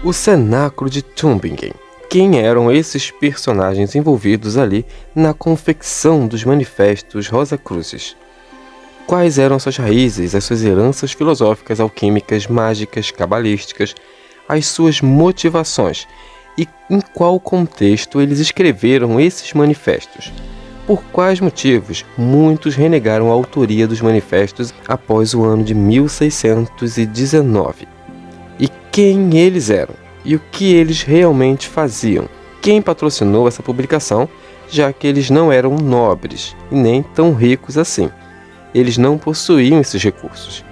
O Cenáculo de Tübingen. Quem eram esses personagens envolvidos ali na confecção dos manifestos Rosacrucis? Quais eram suas raízes, as suas heranças filosóficas, alquímicas, mágicas, cabalísticas, as suas motivações e em qual contexto eles escreveram esses manifestos? Por quais motivos muitos renegaram a autoria dos manifestos após o ano de 1619? E quem eles eram? E o que eles realmente faziam? Quem patrocinou essa publicação, já que eles não eram nobres e nem tão ricos assim? Eles não possuíam esses recursos.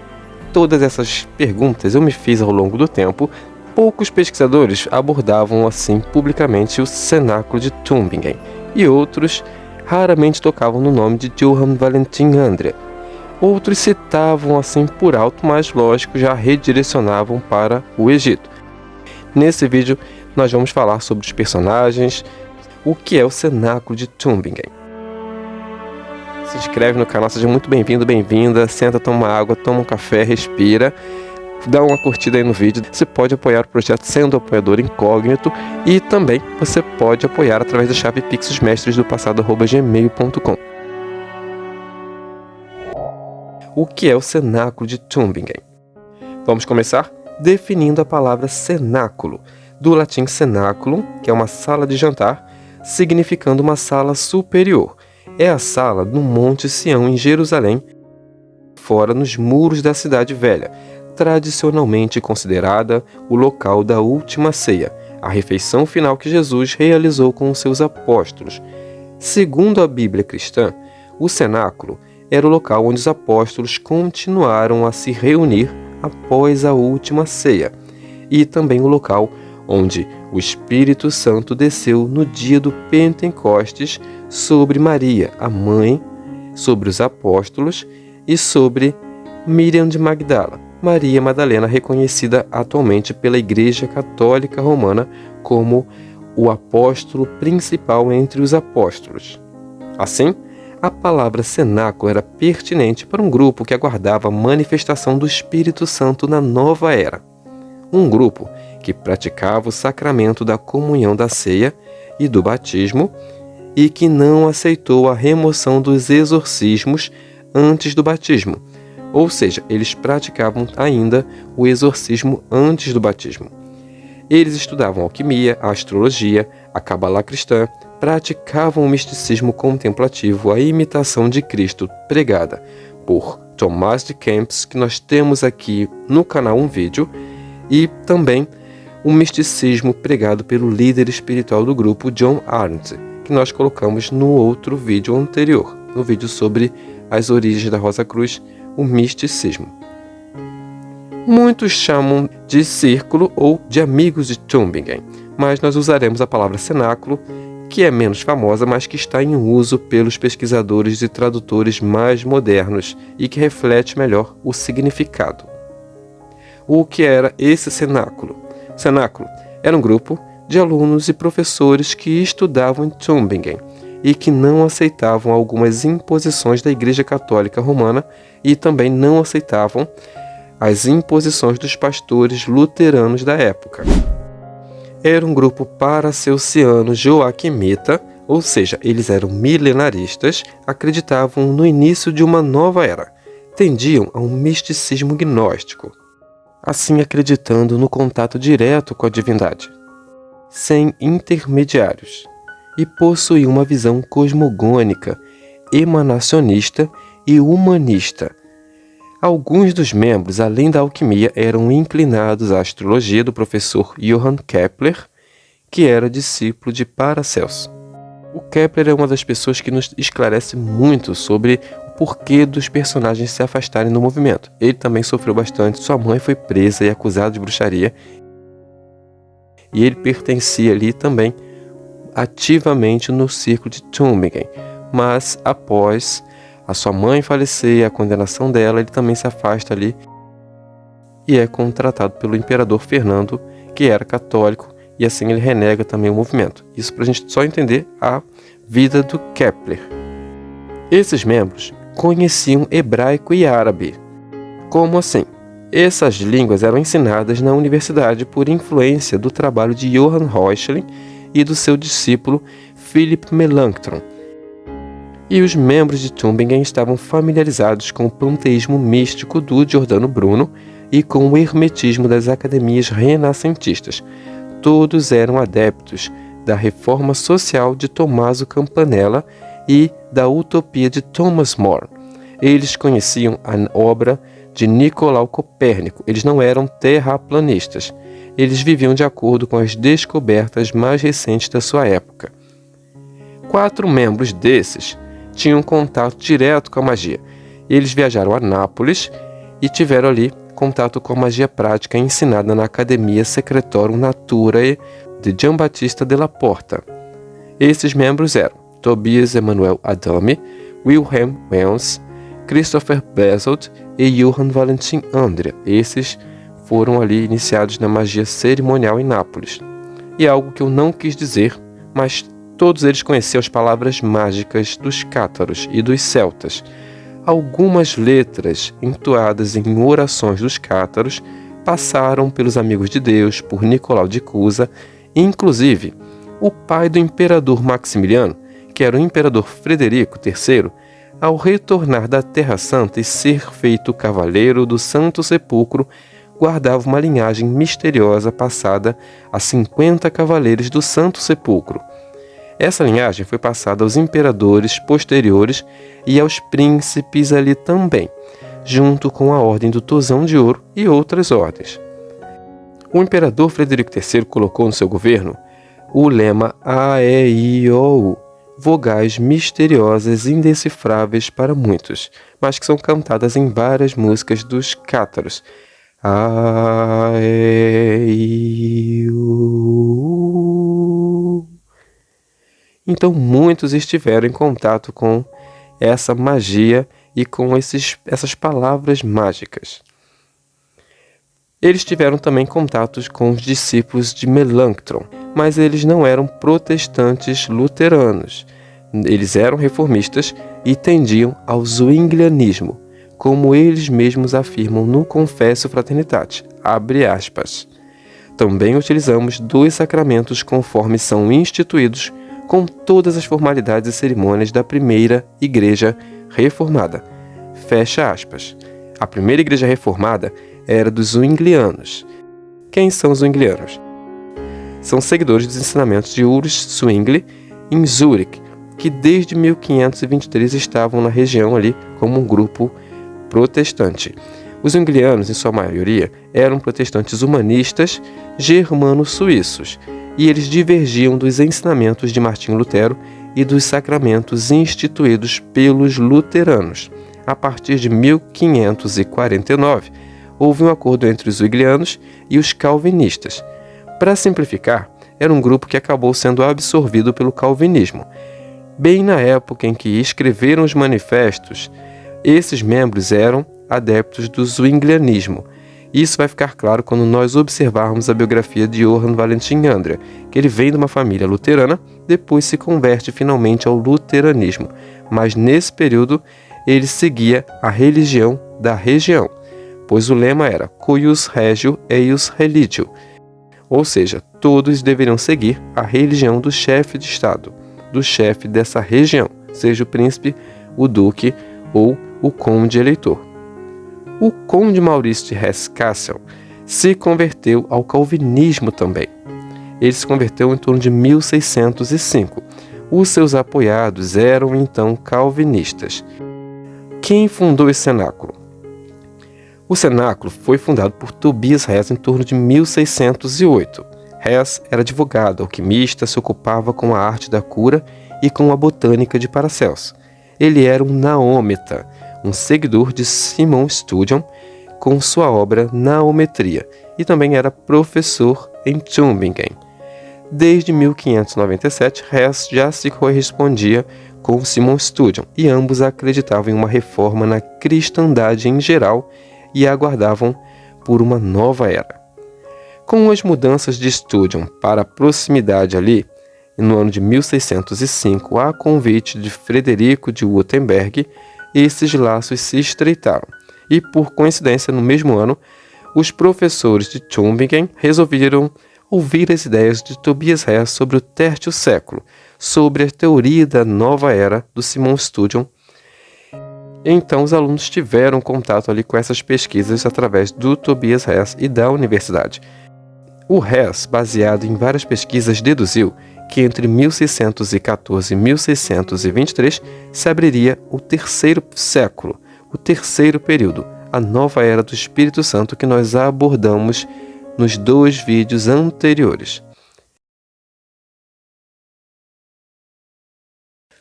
Todas essas perguntas eu me fiz ao longo do tempo. Poucos pesquisadores abordavam assim publicamente o Cenáculo de Tübingen, e outros raramente tocavam no nome de Johann Valentin Andria. Outros citavam assim por alto, mas lógico, já redirecionavam para o Egito. Nesse vídeo nós vamos falar sobre os personagens, o que é o Cenáculo de Tübingen. Se inscreve no canal, seja muito bem-vindo, bem-vinda, senta, toma água, toma um café, respira, dá uma curtida aí no vídeo. Você pode apoiar o projeto sendo apoiador incógnito e também você pode apoiar através da chave pixosmestresdopassado@gmail.com. O que é o Cenáculo de Tübingen? Vamos começar definindo a palavra cenáculo, do latim cenaculum, que é uma sala de jantar, significando uma sala superior. É a sala no Monte Sião, em Jerusalém, fora nos muros da Cidade Velha, tradicionalmente considerada o local da última ceia, a refeição final que Jesus realizou com os seus apóstolos. Segundo a Bíblia cristã, o cenáculo era o local onde os apóstolos continuaram a se reunir após a última ceia, e também o local onde o Espírito Santo desceu no dia do Pentecostes sobre Maria, a mãe, sobre os apóstolos e sobre Miriam de Magdala, Maria Madalena, reconhecida atualmente pela Igreja Católica Romana como o apóstolo principal entre os apóstolos. Assim, a palavra cenáculo era pertinente para um grupo que aguardava a manifestação do Espírito Santo na nova era. Um grupo que praticava o sacramento da comunhão da ceia e do batismo e que não aceitou a remoção dos exorcismos antes do batismo. Ou seja, eles praticavam ainda o exorcismo antes do batismo. Eles estudavam alquimia, a astrologia, a Cabala cristã, praticavam o misticismo contemplativo, a imitação de Cristo pregada por Tomás de Kempis, que nós temos aqui no canal um vídeo, e também o misticismo pregado pelo líder espiritual do grupo, John Arndt, que nós colocamos no outro vídeo anterior, no vídeo sobre as origens da Rosa Cruz, o misticismo. Muitos chamam de círculo ou de amigos de Tübingen, mas nós usaremos a palavra cenáculo, que é menos famosa, mas que está em uso pelos pesquisadores e tradutores mais modernos e que reflete melhor o significado. O que era esse cenáculo? O cenáculo era um grupo de alunos e professores que estudavam em Tübingen e que não aceitavam algumas imposições da Igreja Católica Romana e também não aceitavam as imposições dos pastores luteranos da época. Era um grupo paracelsiano-joaquimita, ou seja, eles eram milenaristas, acreditavam no início de uma nova era, tendiam a um misticismo gnóstico, assim acreditando no contato direto com a divindade, sem intermediários, e possuíam uma visão cosmogônica, emanacionista e humanista. Alguns dos membros, além da alquimia, eram inclinados à astrologia do professor Johann Kepler, que era discípulo de Paracelso. O Kepler é uma das pessoas que nos esclarece muito sobre o porquê dos personagens se afastarem do movimento. Ele também sofreu bastante, sua mãe foi presa e acusada de bruxaria, e ele pertencia ali também ativamente no círculo de Tübingen, mas após a sua mãe falecer e a condenação dela, ele também se afasta ali e é contratado pelo imperador Fernando, que era católico, e assim ele renega também o movimento. Isso para a gente só entender a vida do Kepler. Esses membros conheciam hebraico e árabe. Como assim? Essas línguas eram ensinadas na universidade por influência do trabalho de Johann Reuchlin e do seu discípulo Philipp Melanchthon. E os membros de Tübingen estavam familiarizados com o panteísmo místico do Giordano Bruno e com o hermetismo das academias renascentistas. Todos eram adeptos da reforma social de Tommaso Campanella e da utopia de Thomas More. Eles conheciam a obra de Nicolau Copérnico. Eles não eram terraplanistas. Eles viviam de acordo com as descobertas mais recentes da sua época. 4 membros desses tinham contato direto com a magia. Eles viajaram a Nápoles e tiveram ali contato com a magia prática ensinada na Academia Secretorum Naturae de Giambattista della Porta. Esses membros eram Tobias Emanuel Adami, Wilhelm Wels, Christopher Bezold e Johann Valentin Andria. Esses foram ali iniciados na magia cerimonial em Nápoles. E algo que eu não quis dizer, mas todos eles conheciam as palavras mágicas dos cátaros e dos celtas. Algumas letras entoadas em orações dos cátaros passaram pelos amigos de Deus, por Nicolau de Cusa, inclusive o pai do imperador Maximiliano, que era o imperador Frederico III, ao retornar da Terra Santa e ser feito cavaleiro do Santo Sepulcro, guardava uma linhagem misteriosa passada a 50 cavaleiros do Santo Sepulcro. Essa linhagem foi passada aos imperadores posteriores e aos príncipes ali também, junto com a Ordem do Tozão de Ouro e outras ordens. O imperador Frederico III colocou no seu governo o lema A-E-I-O-U, vogais misteriosas indecifráveis para muitos, mas que são cantadas em várias músicas dos cátaros. A-E-I-O-U. Então muitos estiveram em contato com essa magia e com essas palavras mágicas. Eles tiveram também contatos com os discípulos de Melanchthon, mas eles não eram protestantes luteranos. Eles eram reformistas e tendiam ao zwinglianismo, como eles mesmos afirmam no Confessio Fraternitatis, abre aspas. Também utilizamos 2 sacramentos conforme são instituídos com todas as formalidades e cerimônias da primeira igreja reformada. Fecha aspas. A primeira igreja reformada era dos zwinglianos. Quem são os zwinglianos? São seguidores dos ensinamentos de Ulrich Zwingli em Zurique, que desde 1523 estavam na região ali como um grupo protestante. Os zwinglianos, em sua maioria, eram protestantes humanistas germano-suíços, e eles divergiam dos ensinamentos de Martinho Lutero e dos sacramentos instituídos pelos luteranos. A partir de 1549, houve um acordo entre os zwinglianos e os calvinistas. Para simplificar, era um grupo que acabou sendo absorvido pelo calvinismo. Bem na época em que escreveram os manifestos, esses membros eram adeptos do zwinglianismo. Isso vai ficar claro quando nós observarmos a biografia de Johann Valentin Andria, que ele vem de uma família luterana, depois se converte finalmente ao luteranismo, mas nesse período ele seguia a religião da região, pois o lema era cuius regio eius religio, ou seja, todos deveriam seguir a religião do chefe de Estado, do chefe dessa região, seja o príncipe, o duque ou o conde eleitor. O conde Maurício de Hesse-Kassel se converteu ao calvinismo também. Ele se converteu em torno de 1605. Os seus apoiados eram então calvinistas. Quem fundou esse cenáculo? O cenáculo foi fundado por Tobias Hess em torno de 1608. Hess era advogado, alquimista, se ocupava com a arte da cura e com a botânica de Paracelso. Ele era um naômeta, um seguidor de Simon Stadion com sua obra Naometria, e também era professor em Tübingen. Desde 1597, Hess já se correspondia com Simon Stadion, e ambos acreditavam em uma reforma na cristandade em geral e aguardavam por uma nova era. Com as mudanças de Stadion para a proximidade ali, no ano de 1605, a convite de Frederico de Wurtemberg, esses laços se estreitaram. E, por coincidência, no mesmo ano, os professores de Tübingen resolveram ouvir as ideias de Tobias Hess sobre o terceiro século, sobre a teoria da nova era do Simon Stadion. Então os alunos tiveram contato ali com essas pesquisas através do Tobias Hess e da universidade. O Hess, baseado em várias pesquisas, deduziu que entre 1614 e 1623 se abriria o terceiro século, o terceiro período, a nova era do Espírito Santo que nós abordamos nos 2 vídeos anteriores.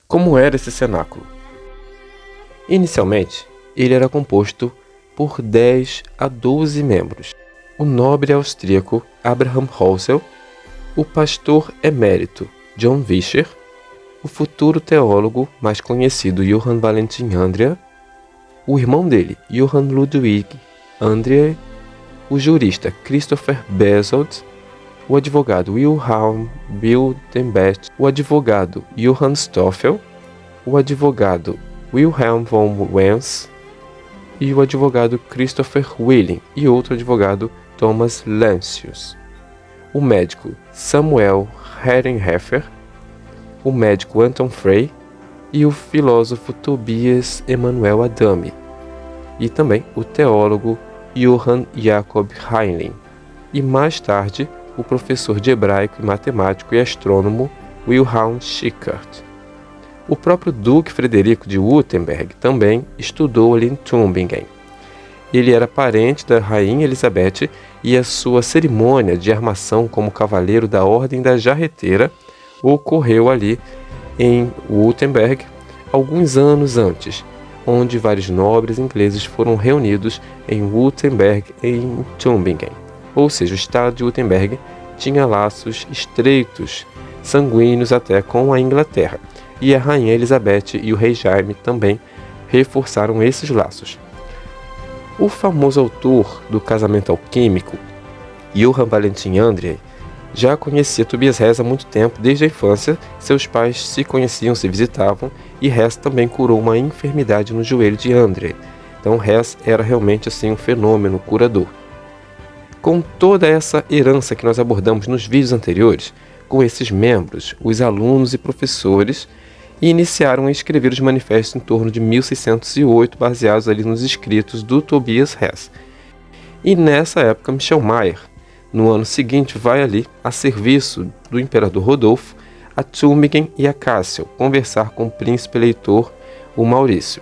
Como era esse cenáculo? Inicialmente, ele era composto por 10 a 12 membros. O nobre austríaco Abraham Hölzel, o pastor emérito John Vischer, o futuro teólogo mais conhecido Johann Valentin Andria, o irmão dele, Johann Ludwig Andria, o jurista Christopher Bezold, o advogado Wilhelm Wildenbach, o advogado Johann Stoffel, o advogado Wilhelm von Wenz e o advogado Christopher Willing e outro advogado Thomas Lancius, o médico Samuel Herrenheffer, o médico Anton Frey e o filósofo Tobias Emanuel Adami, e também o teólogo Johann Jakob Heinlein, e mais tarde o professor de hebraico e matemático e astrônomo Wilhelm Schickert. O próprio Duque Frederico de Württemberg também estudou ali em Tübingen. Ele era parente da Rainha Elizabeth e a sua cerimônia de armação como cavaleiro da Ordem da Jarreteira ocorreu ali em Württemberg alguns anos antes, onde vários nobres ingleses foram reunidos em Württemberg em Tübingen. Ou seja, o estado de Württemberg tinha laços estreitos, sanguíneos até com a Inglaterra, e a Rainha Elizabeth e o rei Jaime também reforçaram esses laços. O famoso autor do Casamento Alquímico, Johann Valentin Andria, já conhecia Tobias Hess há muito tempo, desde a infância. Seus pais se conheciam, se visitavam, e Hess também curou uma enfermidade no joelho de Andria. Então Hess era realmente assim um fenômeno curador. Com toda essa herança que nós abordamos nos vídeos anteriores, com esses membros, os alunos e professores iniciaram a escrever os manifestos em torno de 1608, baseados ali nos escritos do Tobias Hess. E nessa época, Michel Mayer, no ano seguinte, vai ali a serviço do imperador Rodolfo, a Tübingen e a Kassel, conversar com o príncipe eleitor, o Maurício.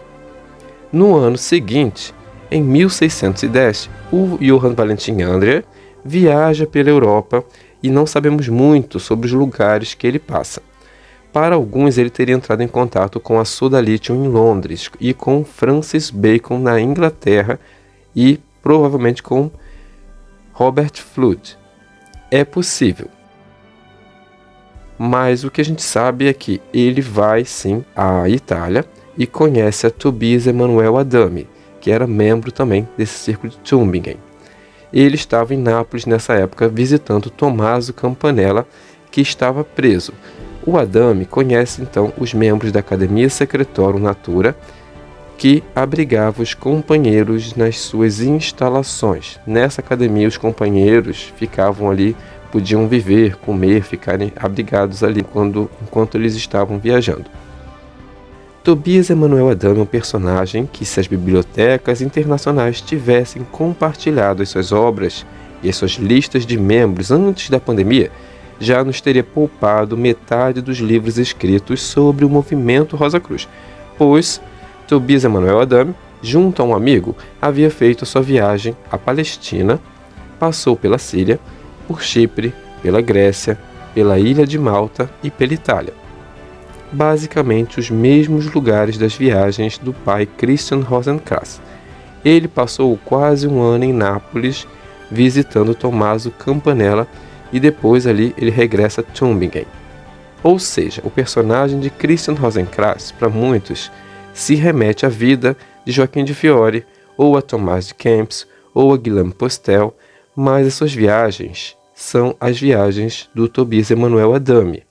No ano seguinte, em 1610, o Johann Valentin Andria viaja pela Europa e não sabemos muito sobre os lugares que ele passa. Para alguns, ele teria entrado em contato com a Soda Lithium em Londres e com Francis Bacon na Inglaterra e provavelmente com Robert Flood. É possível. Mas o que a gente sabe é que ele vai sim à Itália e conhece a Tobias Emanuel Adami, que era membro também desse círculo de Tübingen. Ele estava em Nápoles nessa época visitando Tommaso Campanella, que estava preso. O Adami conhece então os membros da Academia Secretorum Natura, que abrigava os companheiros nas suas instalações. Nessa academia, os companheiros ficavam ali, podiam viver, comer, ficarem abrigados ali enquanto eles estavam viajando. Tobias Emanuel Adami é um personagem que, se as bibliotecas internacionais tivessem compartilhado as suas obras e as suas listas de membros antes da pandemia, já nos teria poupado metade dos livros escritos sobre o movimento Rosa Cruz, pois Tobias Emanuel Adami, junto a um amigo, havia feito a sua viagem à Palestina, passou pela Síria, por Chipre, pela Grécia, pela ilha de Malta e pela Itália. Basicamente os mesmos lugares das viagens do pai Christian Rosenkranz. Ele passou quase um ano em Nápoles visitando Tommaso Campanella e depois ali ele regressa a Tübingen. Ou seja, o personagem de Christian Rosenkranz, para muitos, se remete à vida de Joaquim de Fiore, ou a Tomás de Kempis, ou a Guilherme Postel, mas as suas viagens são as viagens do Tobias Emanuel Adami.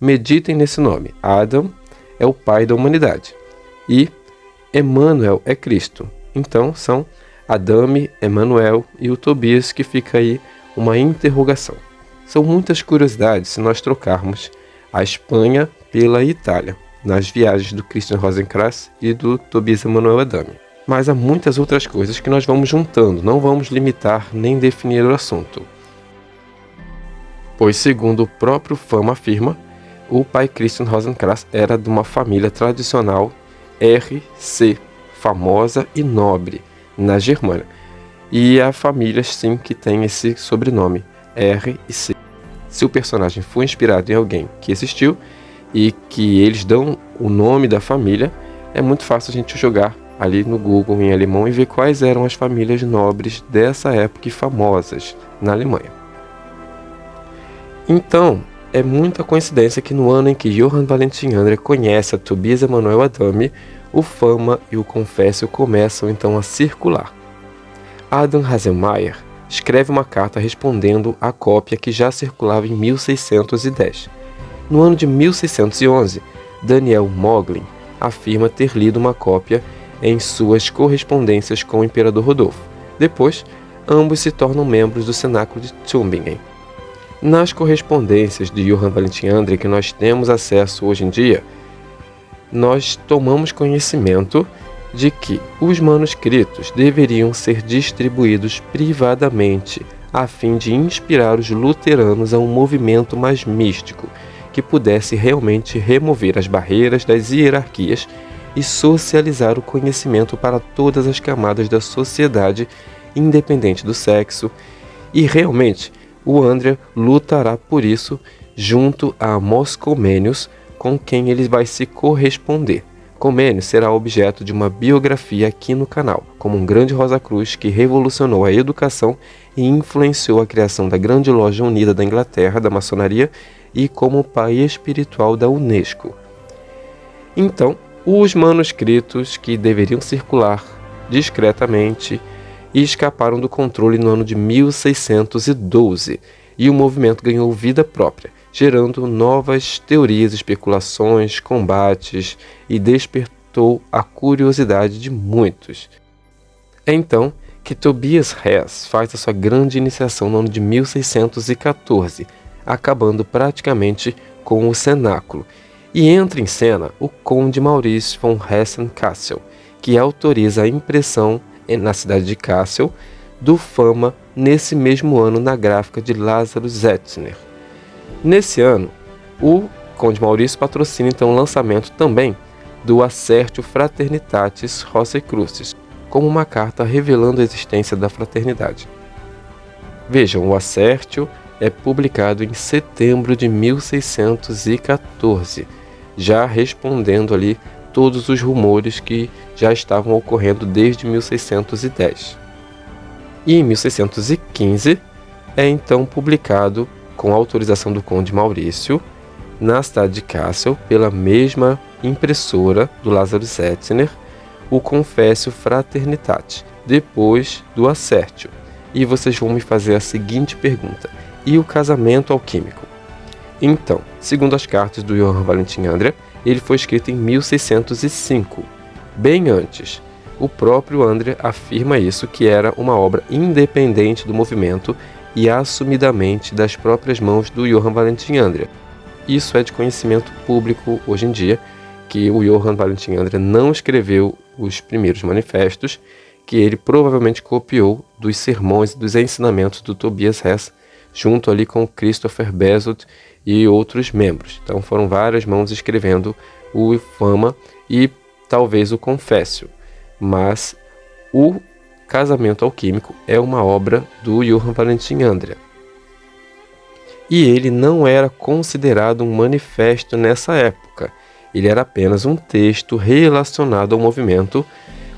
Meditem nesse nome. Adam é o pai da humanidade e Emmanuel é Cristo. Então são Adame, Emanuel e o Tobias, que fica aí uma interrogação. São muitas curiosidades se nós trocarmos a Espanha pela Itália, nas viagens do Christian Rosenkranz e do Tobias Emanuel Adame. Mas há muitas outras coisas que nós vamos juntando, não vamos limitar nem definir o assunto. Pois, segundo o próprio Fama afirma, o pai Christian Rosenkranz era de uma família tradicional RC, famosa e nobre, na Germânia. E há famílias, sim, que têm esse sobrenome, R e C. Se o personagem for inspirado em alguém que existiu e que eles dão o nome da família, é muito fácil a gente jogar ali no Google em alemão e ver quais eram as famílias nobres dessa época e famosas na Alemanha. Então, é muita coincidência que no ano em que Johann Valentin André conhece a Tobias Emanuel Adame, o Fama e o Confessio começam então a circular. Adam Haselmayer escreve uma carta respondendo à cópia que já circulava em 1610. No ano de 1611, Daniel Moglin afirma ter lido uma cópia em suas correspondências com o imperador Rodolfo. Depois, ambos se tornam membros do cenáculo de Tübingen. Nas correspondências de Johann Valentin André que nós temos acesso hoje em dia, nós tomamos conhecimento de que os manuscritos deveriam ser distribuídos privadamente a fim de inspirar os luteranos a um movimento mais místico, que pudesse realmente remover as barreiras das hierarquias e socializar o conhecimento para todas as camadas da sociedade, independente do sexo, e realmente o André lutará por isso junto a Amos Comenius, com quem ele vai se corresponder. Comenius será objeto de uma biografia aqui no canal, como um grande Rosa-Cruz que revolucionou a educação e influenciou a criação da Grande Loja Unida da Inglaterra, da maçonaria, e como pai espiritual da Unesco. Então, os manuscritos que deveriam circular discretamente escaparam do controle no ano de 1612 e o movimento ganhou vida própria, gerando novas teorias, especulações, combates e despertou a curiosidade de muitos. É então que Tobias Hess faz a sua grande iniciação no ano de 1614, acabando praticamente com o cenáculo, e entra em cena o conde Maurice von Hessen-Kassel, que autoriza a impressão na cidade de Kassel do Fama nesse mesmo ano na gráfica de Lázaro Zetzner. Nesse ano, o conde Maurício patrocina então o lançamento também do Assertio Fraternitatis Rosicrucis, como uma carta revelando a existência da fraternidade. Vejam, o Assertio é publicado em setembro de 1614, já respondendo ali todos os rumores que já estavam ocorrendo desde 1610. E em 1615 é então publicado, com autorização do conde Maurício, na cidade de Kassel, pela mesma impressora do Lázaro Zetzner, o Confessio Fraternitatis, depois do Assertio. E vocês vão me fazer a seguinte pergunta: e o casamento alquímico? Então, segundo as cartas do Johann Valentin André, ele foi escrito em 1605, bem antes. O próprio André afirma isso, que era uma obra independente do movimento e assumidamente das próprias mãos do Johann Valentin André. Isso é de conhecimento público hoje em dia, que o Johann Valentin André não escreveu os primeiros manifestos, que ele provavelmente copiou dos sermões e dos ensinamentos do Tobias Hess, junto ali com Christopher Bezold e outros membros. Então foram várias mãos escrevendo o Fama e talvez o Confessio, mas o Casamento Alquímico é uma obra do Johann Valentin André. E ele não era considerado um manifesto nessa época, ele era apenas um texto relacionado ao movimento,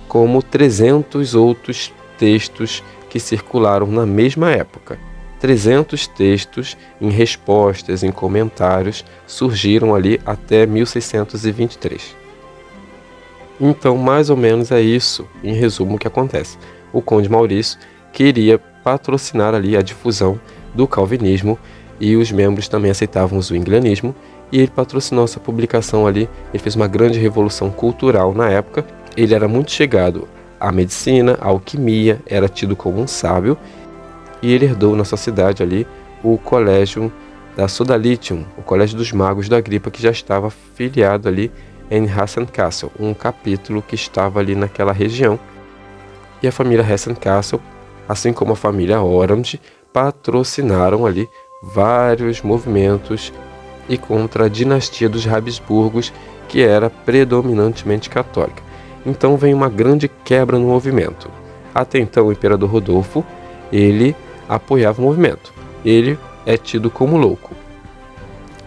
como 300 outros textos que circularam na mesma época. 300 textos em respostas, em comentários, surgiram ali até 1623. Então, mais ou menos é isso, em resumo, o que acontece. O conde Maurício queria patrocinar ali a difusão do calvinismo e os membros também aceitavam o zwinglianismo, e ele patrocinou essa publicação ali. Ele fez uma grande revolução cultural na época. Ele era muito chegado a medicina, a alquimia, era tido como um sábio, e ele herdou na sua cidade ali o colégio da Sodalitium, o colégio dos magos da Agripa, que já estava filiado ali em Hessen Castle, um capítulo que estava ali naquela região. E a família Hessen Castle, assim como a família Orange, patrocinaram ali vários movimentos e contra a dinastia dos Habsburgos, que era predominantemente católica. Então vem uma grande quebra no movimento. Até então o imperador Rodolfo, ele apoiava o movimento. Ele é tido como louco.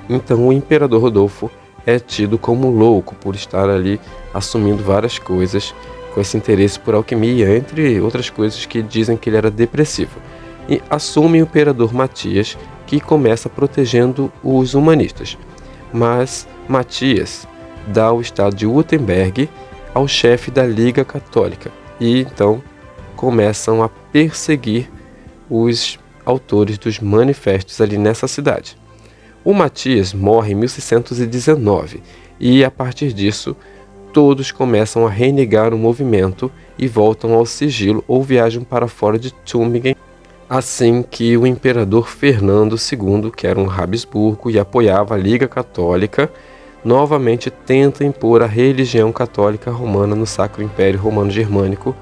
Então o imperador Rodolfo é tido como louco por estar ali assumindo várias coisas com esse interesse por alquimia, entre outras coisas que dizem que ele era depressivo. E assume o imperador Matias, que começa protegendo os humanistas. Mas Matias dá o estado de Wurtemberg ao chefe da Liga Católica e então começam a perseguir os autores dos manifestos ali nessa cidade. O Matias morre em 1619 e a partir disso todos começam a renegar o movimento e voltam ao sigilo ou viajam para fora de Tübingen, assim que o imperador Fernando II, que era um Habsburgo e apoiava a Liga Católica, novamente tenta impor a religião católica romana no Sacro Império Romano Germânico.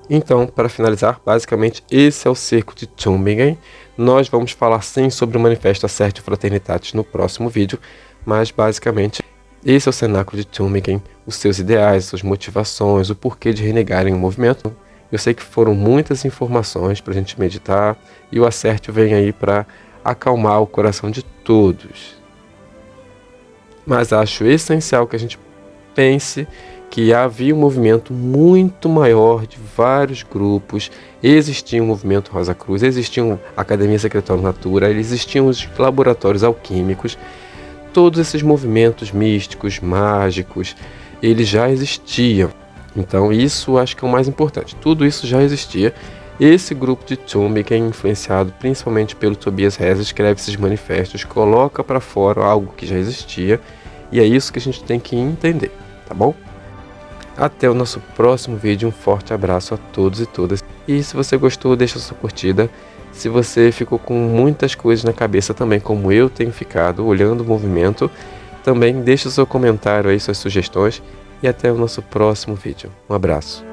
Então, para finalizar, basicamente esse é o cerco de Tübingen. Nós vamos falar sim sobre o Manifesto Assertio Fraternitatis no próximo vídeo, mas basicamente esse é o cenáculo de Tübingen, os seus ideais, suas motivações, o porquê de renegarem o movimento. Eu sei que foram muitas informações para a gente meditar e o Assertio vem aí para acalmar o coração de todos. Mas acho essencial que a gente pense que havia um movimento muito maior de vários grupos, existia um movimento Rosa Cruz, existiam Academia Secretória Natura, existiam os laboratórios alquímicos, todos esses movimentos místicos, mágicos, eles já existiam. Então isso acho que é o mais importante, tudo isso já existia. Esse grupo de Tübingen, influenciado principalmente pelo Tobias Hess, escreve esses manifestos, coloca para fora algo que já existia, e é isso que a gente tem que entender, tá bom? Até o nosso próximo vídeo, um forte abraço a todos e todas. E se você gostou, deixa sua curtida. Se você ficou com muitas coisas na cabeça também, como eu tenho ficado, olhando o movimento, também deixa seu comentário aí, suas sugestões. E até o nosso próximo vídeo. Um abraço.